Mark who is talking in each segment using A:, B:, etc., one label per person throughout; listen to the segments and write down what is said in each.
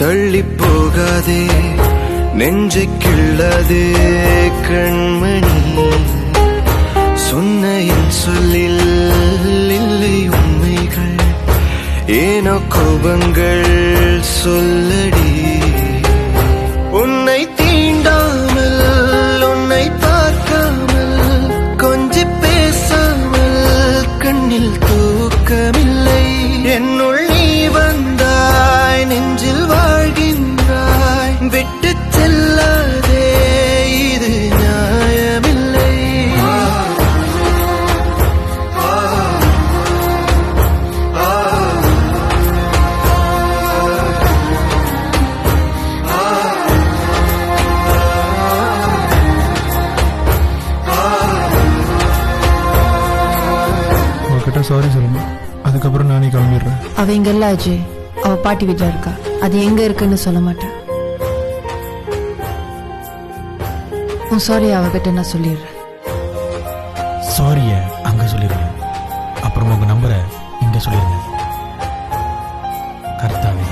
A: தள்ளி போகாதே நெஞ்சை கிள்ளாதே கண்மணி சொன்ன என் சொல்லில் இல்லை உண்மைகள் ஏனோ கோபங்கள் சொல்லடி உன்னை தீண்டாமல் உன்னை பார்க்காமல் கொஞ்சி பேசாமல் கண்ணில் தூக்கமில்லை என்னுள் நீ வந்தாய் நெஞ்சில் வாழ்கின்றாய் விட்டு செல்லாதே இது நியாயமில்லை
B: சாரி சொல்லணும் அதுக்கப்புறம் நானே கிளம்பிடுறேன்.
C: அவ இங்க இல்ல அஜய், அவ பாட்டி வீட்டுல இருக்கா. அது எங்க இருக்குன்னு சொல்ல மாட்டேன். உன் சாரி அவகிட்ட நான் சொல்லிடுறேன்.
B: சாரிய அங்க சொல்லிடுறேன், அப்புறம் உங்க நம்பரை இங்க சொல்லிடுங்க. கர்த்தாவே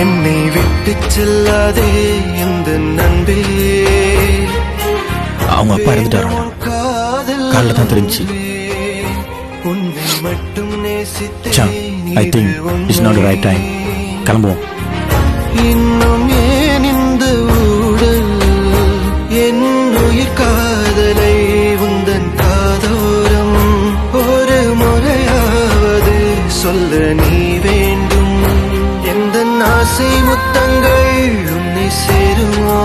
A: என்னை விட்டு செல்லாதே இந்த நண்பே.
B: அவங்க அப்பா இறந்துட்டாரா? காலைல தான் தெரிஞ்சு.
A: உன்னை மட்டும் நேசித்தேன்.
B: I think it's not the right time. கிளம்புவோம்.
A: இன்னும் ஏன் இந்த ஊடல் என் உயிர் காதலை உந்தன் காதோரம் ஒரு முறையாவது சொல்ல நீ வேண்டும். எந்த ஆசை முத்தங்கள் உன்னை சேருமோ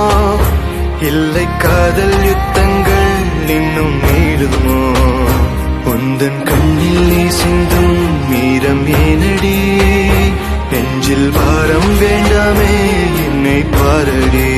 A: இல்லை காதல் யுத்தங்கள் இன்னும் நீடுமோ உந்தன் கண்ணில் நீ சிந்தும் மீரம் ஏனடி நெஞ்சில் பாரம் வேண்டாமே என்னை பாரடி.